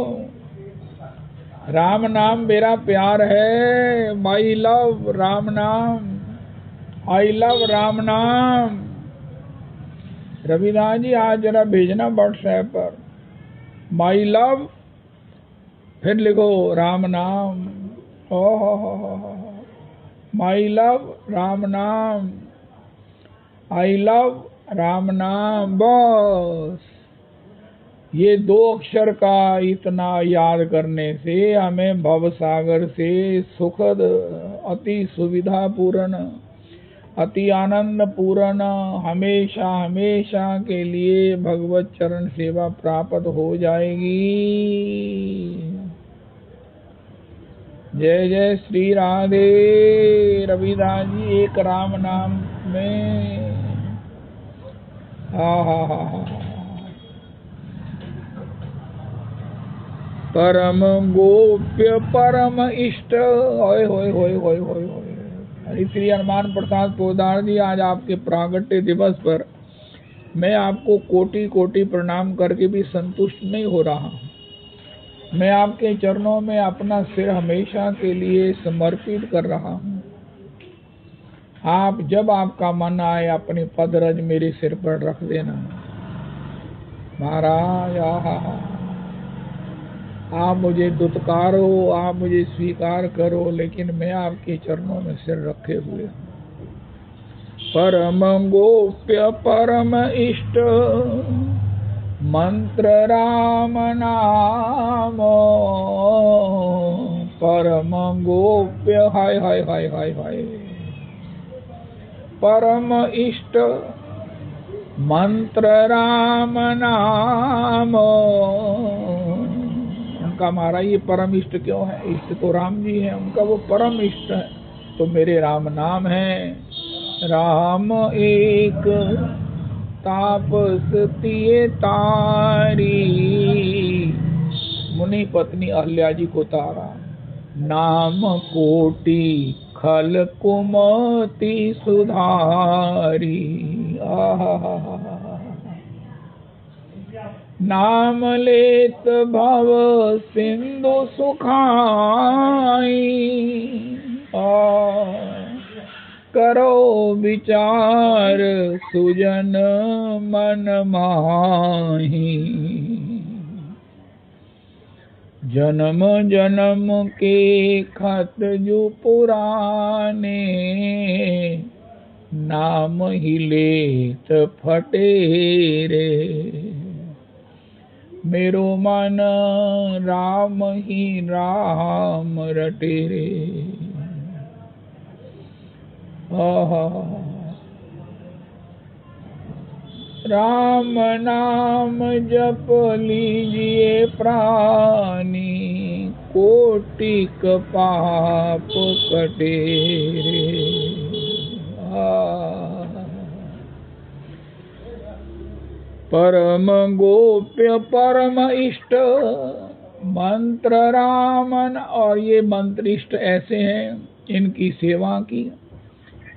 राम नाम मेरा प्यार है। माई लव राम नाम, आई लव राम नाम। रविदास जी आज जरा भेजना व्हाट्सएप पर, माई लव, फिर लिखो राम नाम। ओहो, माई लव राम नाम, आई लव राम नाम। बस ये 2 अक्षर का इतना याद करने से हमें भव सागर से सुखद, अति सुविधा पूर्ण, अति आनंद पूर्ण, हमेशा हमेशा के लिए भगवत चरण सेवा प्राप्त हो जाएगी। जय जय श्री राधे। रविदास जी एक राम नाम में हा परम गोप्य परम इष्ट। होय होय होय होय होय होय। श्री हनुमान प्रसाद पोदार जी, आज आपके प्रागट्य दिवस पर मैं आपको कोटि कोटि प्रणाम करके भी संतुष्ट नहीं हो रहा। मैं आपके चरणों में अपना सिर हमेशा के लिए समर्पित कर रहा हूँ। आप जब आपका मन आए अपनी पदरज मेरे सिर पर रख देना महाराज। आप मुझे दुत्कारो, आप मुझे स्वीकार करो, लेकिन मैं आपके चरणों में सिर रखे हुए हूँ। परम गोप्य परम इष्ट मंत्र राम नाम। परम गोप्य हाय हाय हाय हाय हाय। परम इष्ट मंत्र राम नाम। उनका हमारा ये परम इष्ट क्यों है? इष्ट तो राम जी है, उनका वो परम इष्ट है, तो मेरे राम नाम है। राम एक तापस तिये तारी। मुनि पत्नी अहल्या जी को तारा। नाम कोटि खल कुमति सुधारी। नाम लेत भव सिंधु सुखाई। करो विचार सुजन मन माही। जन्म जन्म के खत जो पुराने। नाम ही लेत फटे रे। मेरो मन राम ही राम रटे रे। राम नाम जप लीजिए प्राणी। कोटिक पाप कटे रे। परम गोप्य परम इष्ट मंत्र रामन। और ये मंत्र इष्ट ऐसे हैं, इनकी सेवा की,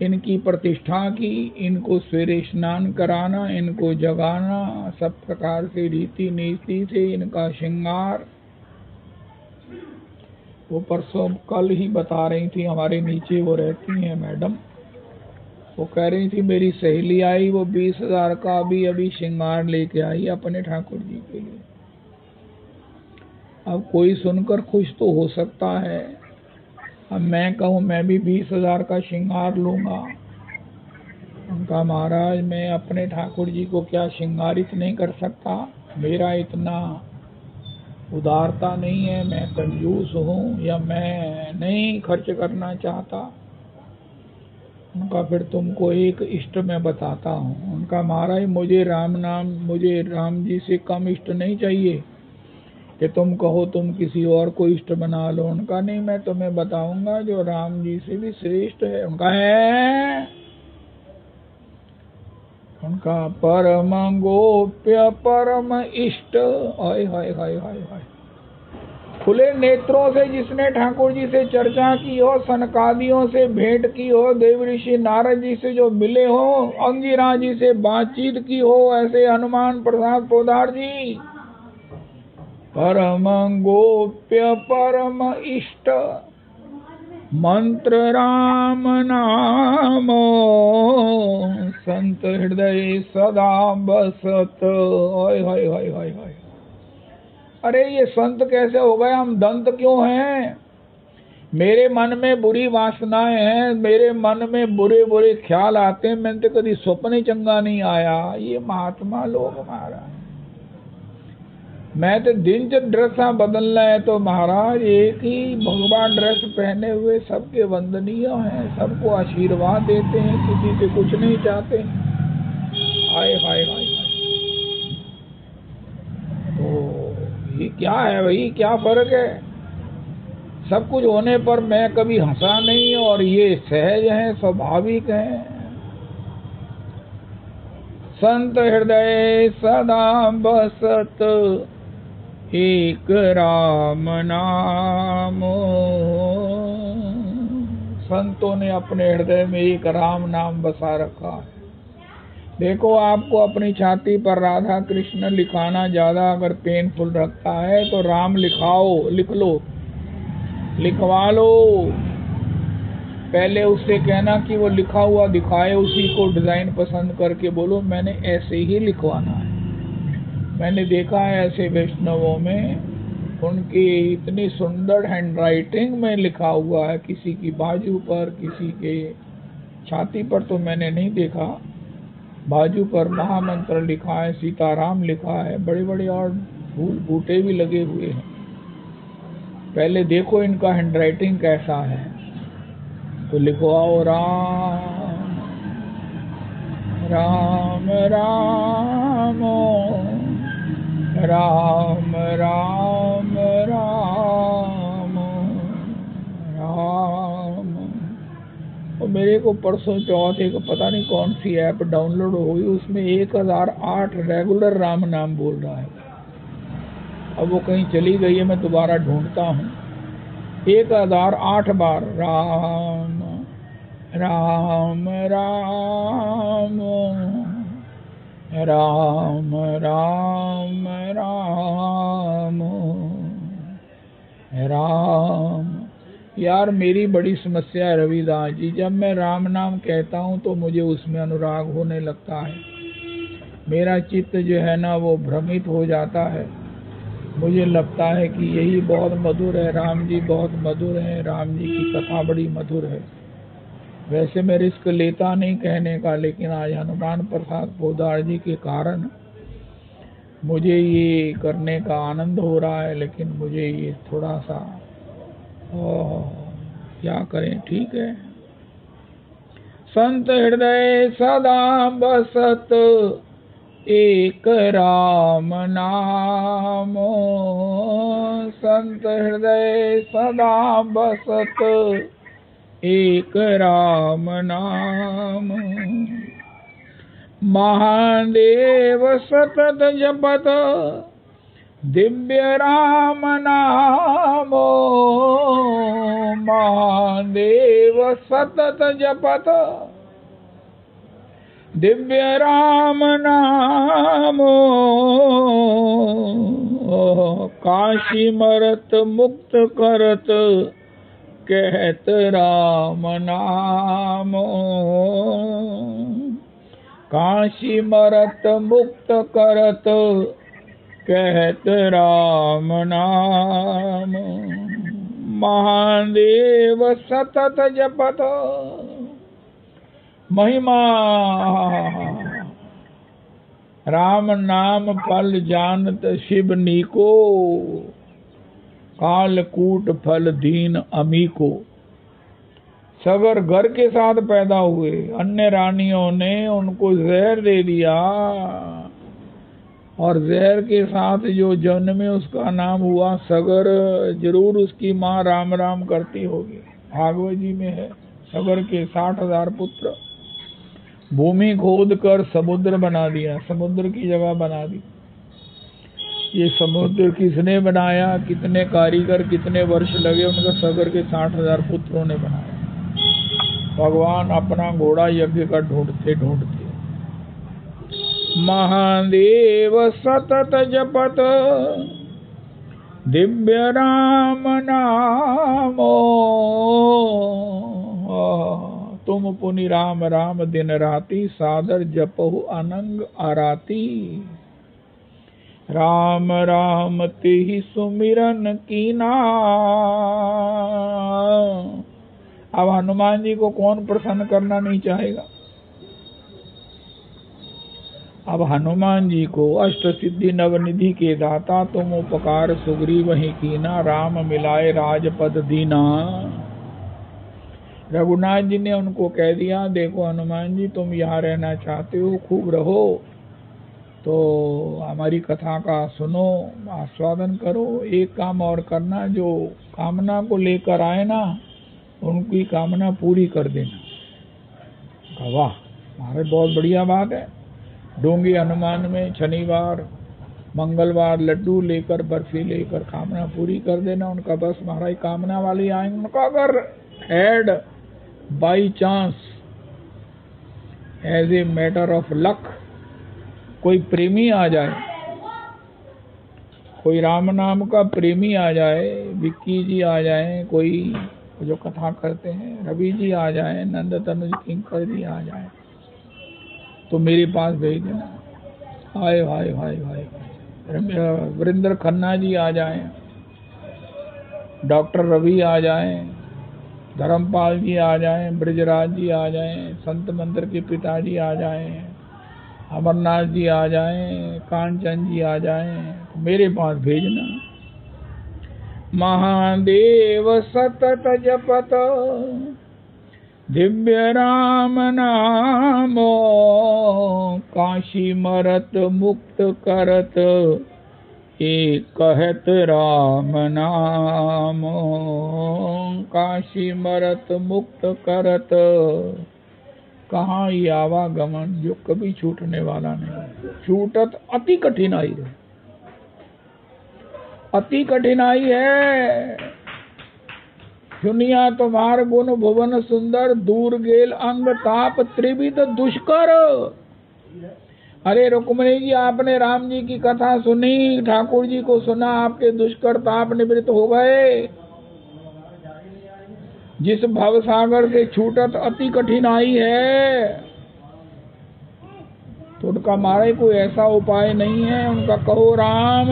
इनकी प्रतिष्ठा की, इनको सवेरे स्नान कराना, इनको जगाना, सब प्रकार से रीति नीति से इनका श्रृंगार। वो परसों कल ही बता रही थी, हमारे नीचे वो रहती हैं मैडम, वो कह रही थी मेरी सहेली आई, वो 20,000 का अभी श्रृंगार लेके आई अपने ठाकुर जी के लिए। अब कोई सुनकर खुश तो हो सकता है, अब मैं कहूँ मैं भी 20,000 का श्रृंगार लूंगा। उनका महाराज मैं अपने ठाकुर जी को क्या श्रृंगारित नहीं कर सकता? मेरा इतना उदारता नहीं है, मैं कंजूस हूँ, या मैं नहीं खर्च करना चाहता। उनका फिर तुमको एक इष्ट मैं बताता हूँ। उनका महाराज मुझे राम नाम, मुझे राम जी से कम इष्ट नहीं चाहिए कि तुम कहो तुम किसी और को इष्ट बना लो। उनका नहीं, मैं तुम्हें बताऊंगा जो राम जी से भी श्रेष्ठ है। उनका है, उनका परम गोप्य परम इष्ट। हाय हाय हाय हाय हाय। खुले नेत्रों से जिसने ठाकुर जी से चर्चा की हो, सनकादियों से भेंट की हो, देव ऋषि नारद जी से जो मिले हो, अंगिरा जी से बातचीत की हो, ऐसे हनुमान प्रसाद पोदार जी परम गोप्य परम इष्ट। मंत्र राम नाम संत हृदय सदा बसत। हाय हाय हाय हाय हाय। अरे ये संत कैसे हो गए? हम दंत क्यों हैं? मेरे मन में बुरी वासनाएं हैं, मेरे मन में बुरे बुरे ख्याल आते हैं, मैंने तो कभी स्वप्न ही चंगा नहीं आया। ये महात्मा लोग महाराज, मैं तो दिन से ड्रेसा बदलना है तो महाराज एक ही भगवान ड्रेस पहने हुए सबके वंदनीय हैं, सबको आशीर्वाद देते हैं, किसी से कुछ नहीं चाहते। हाय हाय हाय हाय। तो ये क्या है भाई, क्या फर्क है? सब कुछ होने पर मैं कभी हंसा नहीं, और ये सहज है, स्वाभाविक है। संत हृदय सदा बसत एक राम नाम। संतों ने अपने हृदय में एक राम नाम बसा रखा है। देखो, आपको अपनी छाती पर राधा कृष्ण लिखाना ज्यादा अगर पेनफुल रखता है तो राम लिखाओ, लिख लो, लिखवा लो। पहले उससे कहना कि वो लिखा हुआ दिखाए, उसी को डिजाइन पसंद करके बोलो मैंने ऐसे ही लिखवाना है। मैंने देखा है ऐसे वैष्णवों में, उनकी इतनी सुंदर हैंडराइटिंग में लिखा हुआ है, किसी की बाजू पर, किसी के छाती पर तो मैंने नहीं देखा। बाजू पर महामंत्र लिखा है, सीताराम लिखा है, बड़े बड़े और फूल बूटे भी लगे हुए हैं। पहले देखो इनका हैंडराइटिंग कैसा है, तो लिखवाओ राम राम राम राम राम राम राम। और मेरे को परसों चौथे को पता नहीं कौन सी ऐप डाउनलोड हो गई, उसमें 1008 रेगुलर राम नाम बोल रहा है। अब वो कहीं चली गई है, मैं दोबारा ढूंढता हूँ। 1008 बार राम राम राम राम राम राम राम। यार मेरी बड़ी समस्या है रविदास जी, जब मैं राम नाम कहता हूँ तो मुझे उसमें अनुराग होने लगता है। मेरा चित्त जो है ना वो भ्रमित हो जाता है। मुझे लगता है कि यही बहुत मधुर है, राम जी बहुत मधुर है, राम जी की कथा बड़ी मधुर है। वैसे मैं रिस्क लेता नहीं कहने का, लेकिन आज हनुमान प्रसाद पोदार जी के कारण मुझे ये करने का आनंद हो रहा है। लेकिन मुझे ये थोड़ा सा क्या करें, ठीक है। संत हृदय सदा बसत एक राम नाम। संत हृदय सदा बसत एक राम नाम। महादेव सतत जपत दिव्य राम नाम। महादेव सतत जपत दिव्य राम नाम। काशी मरत मुक्त करत कहत राम नाम। काशी मरत मुक्त करत कहत राम नाम। महादेव सतत जपत। महिमा राम नाम फल जानत शिव नीको, कालकूट फल दीन अमीको। सगर घर के साथ पैदा हुए, अन्य रानियों ने उनको जहर दे दिया, और जहर के साथ जो जन्मे उसका नाम हुआ सगर। जरूर उसकी माँ राम राम करती होगी। भागवत जी में है, सगर के 60,000 पुत्र। भूमि खोद कर समुद्र बना दिया, समुद्र की जगह बना दी। ये समुद्र किसने बनाया, कितने कारीगर, कितने वर्ष लगे उनका? सगर के 60,000 पुत्रों ने बनाया। भगवान अपना घोड़ा यज्ञ का ढूंढते ढूंढते, महादेव सतत जपत दिव्य राम नामो। तुम पुनि राम राम दिन राति, सादर जपहु अनंग आराती। राम राम तिहि सुमिरन कीना। अब हनुमान जी को कौन प्रसन्न करना नहीं चाहेगा? अब हनुमान जी को अष्ट सिद्धि नवनिधि के दाता, तुम उपकार सुग्रीव वही कीना, राम मिलाए राजपद दीना। रघुनाथ जी ने उनको कह दिया, देखो हनुमान जी, तुम यहाँ रहना चाहते हो, खूब रहो, तो हमारी कथा का सुनो, आस्वादन करो। एक काम और करना, जो कामना को लेकर आए ना, उनकी कामना पूरी कर देना। वाह महाराज, बहुत बढ़िया बात है। डोंगी हनुमान में शनिवार मंगलवार लड्डू लेकर, बर्फी लेकर कामना पूरी कर देना उनका। बस महाराज कामना वाले आएंगे, उनका अगर head by chance as a matter of luck कोई प्रेमी आ जाए, कोई राम नाम का प्रेमी आ जाए, विक्की जी आ जाए, कोई जो कथा करते हैं रवि जी आ जाए, नंद तनुज किंकर जी आ जाए, तो मेरे पास भेज देना। हाय हाय हाय हाय, वरिंदर खन्ना जी आ जाए, डॉक्टर रवि आ जाए, धर्मपाल जी आ जाए, ब्रजराज जी आ जाए, संत मंदिर के पिताजी आ जाए, अमरनाथ जी आ जाए, कांचन जी आ जाए, तो मेरे पास भेजना। महादेव सतत जपत दिव्य राम नामो, काशी मरत मुक्त करत एक कहत राम नामो। काशी मरत मुक्त करत, कहाँ ये आवागमन जो कभी छूटने वाला नहीं। छूटत अति कठिनाई है, अति कठिनाई है। सुनिया तुम्हार गुण भुवन सुंदर, दूर गेल अंग ताप त्रिविध दुष्कर। अरे रुक्मिणी जी, आपने राम जी की कथा सुनी, ठाकुर जी को सुना, आपके दुष्कर ताप निवृत्त हो गए। जिस भव सागर से छूटत अति कठिनाई है, तो उनका मारे कोई ऐसा उपाय नहीं है। उनका कहो राम,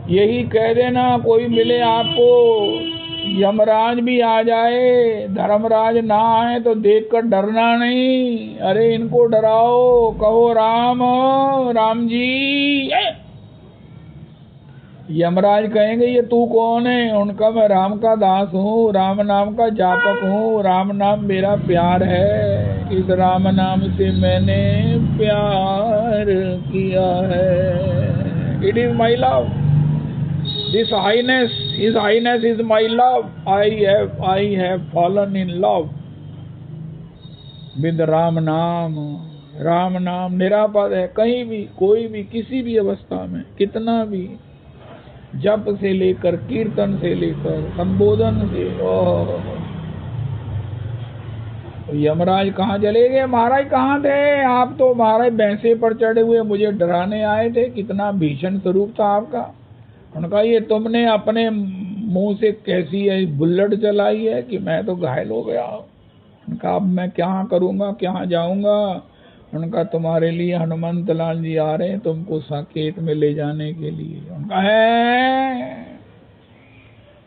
यही कह देना, कोई मिले आपको, यमराज भी आ जाए, धर्मराज ना आए तो देखकर डरना नहीं। अरे इनको डराओ, कहो राम राम जी। यमराज कहेंगे ये तू कौन है? उनका मैं राम का दास हूँ, राम नाम का जापक हूँ, राम नाम मेरा प्यार है, इस राम नाम से मैंने प्यार किया है। It is my love, this highness, his highness is my love, I have fallen in love with Ram नाम। राम नाम निरापद है, कहीं भी, कोई भी, किसी भी अवस्था में, कितना भी, जप से लेकर कीर्तन से लेकर संबोधन से। यमराज कहाँ चले गए? महाराज कहाँ थे आप? तो महाराज भैंसे पर चढ़े हुए मुझे डराने आए थे। कितना भीषण स्वरूप था आपका। उनका ये तुमने अपने मुंह से कैसी है बुल्लट चलाई है कि मैं तो घायल हो गया। उनका अब मैं क्या करूँगा, क्या जाऊँगा। उनका तुम्हारे लिए हनुमंत लाल जी आ रहे हैं तुमको साकेत में ले जाने के लिए। उनका है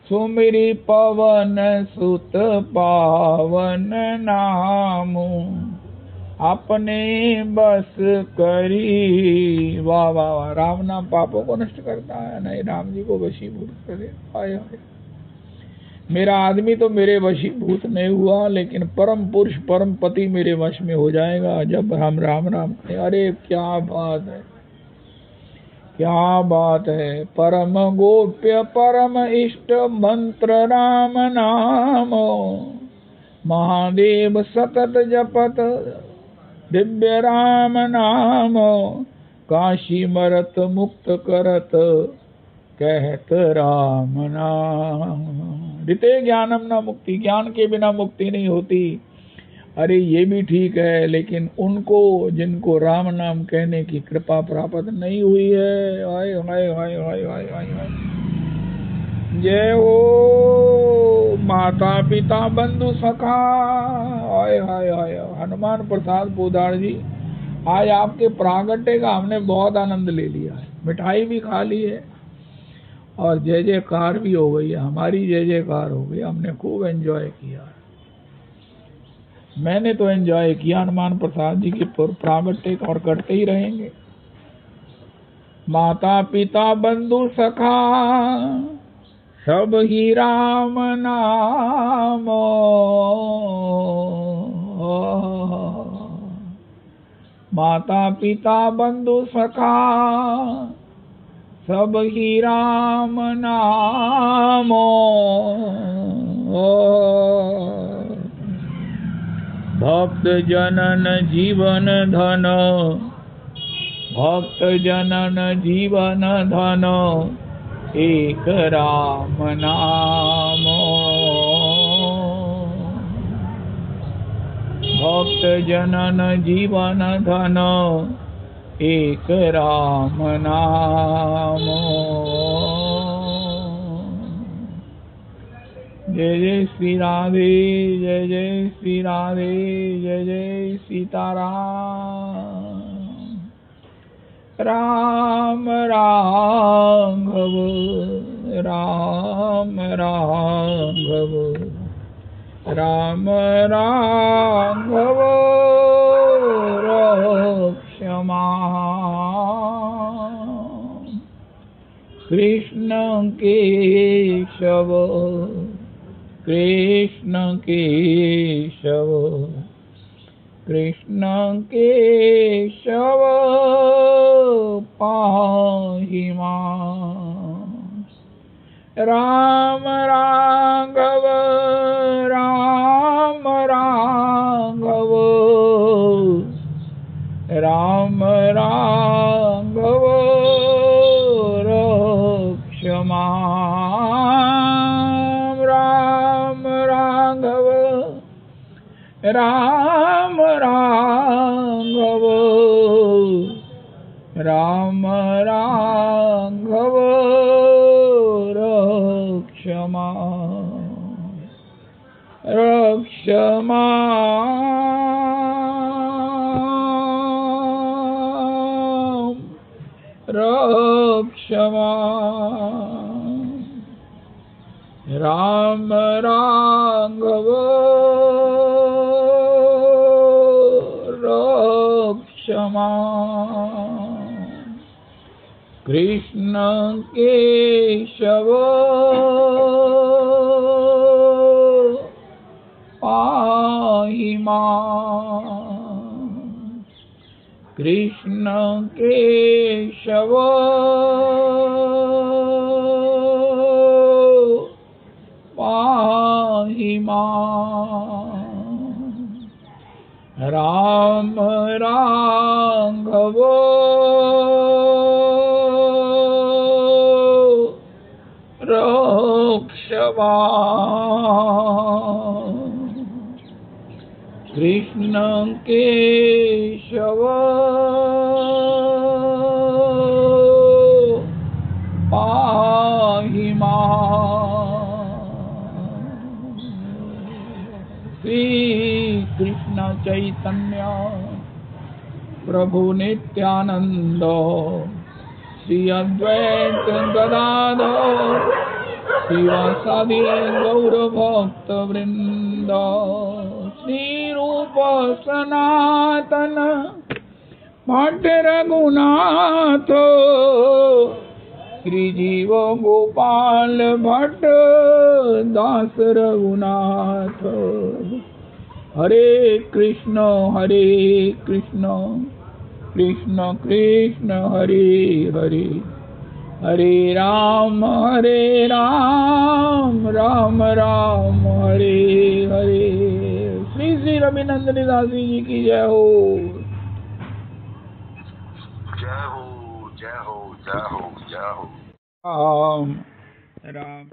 सुमिरी पवन सुत पावन नाम, अपने बस करी। वाह वाह वाह। राम नाम पापों को नष्ट करता है, नहीं राम जी को वशीभूत करे। आए हाय। मेरा आदमी तो मेरे वशीभूत नहीं हुआ, लेकिन परम पुरुष परम पति मेरे वश में हो जाएगा जब हम राम राम करें। अरे क्या बात है, क्या बात है। परम गोप्य परम इष्ट मंत्र राम नाम, महादेव सतत जपत दिव्य राम नाम। काशी मरत मुक्त करत कहत राम नाम। ऋते ज्ञानम न मुक्ति, ज्ञान के बिना मुक्ति नहीं होती। अरे ये भी ठीक है, लेकिन उनको जिनको राम नाम कहने की कृपा प्राप्त नहीं हुई है, हाय हाय हाय हाय हाय हाय। जय हो माता पिता बंधु सखा। हाय हाय हाय। हनुमान प्रसाद पोदार जी, आज आपके प्रागट्य का हमने बहुत आनंद ले लिया है। मिठाई भी खा ली है और जय जयकार भी हो गई है, हमारी जय जयकार हो गई। हमने खूब एंजॉय किया है। मैंने तो एंजॉय किया हनुमान प्रसाद जी के प्रागट्य और करते ही रहेंगे। माता पिता बंधु सखा सब ही राम नाम। माता पिता बंधु सखा सब ही राम नाम। भक्त जनन जीवन धन, भक्त जनन जीवन धन, एक राम नाम। भक्त जनन जीवन धन, एक राम नाम। जय जय श्री राधे, जय जय श्री राधे, जय जय सीताराम। राम राघव राम राघव, राम राघव रक्षमा। कृष्ण केशव कृष्ण केशव, कृष्ण केशव पाहि मां। राम राघव राम राघव, राम राघव रक्षमा। राम राघव राम राघव, राम राघव रक्षमा रक्षमा। रक्षमा। राम राघव रक्षमा। कृष्ण केशव पाहि मां। कृष्ण केशव पाहि मां। राम राघव रक्षमा। कृष्ण केशव पाहि मां। श्री कृष्ण चैतन्य प्रभु नित्यानंद, श्री अद्वैत गदाधर शिवासादि गौर भक्त वृंद, श्री रूप गोप सनातन भट्ट रघुनाथ, श्री जीव गोपाल भट्ट दास रघुनाथ। हरे कृष्ण कृष्ण कृष्ण हरे हरे, हरे राम राम राम हरे हरे। श्री श्री रविनंदनी दासी जी की जय हो। जय हो जय हो जय हो जय हो। राम राम।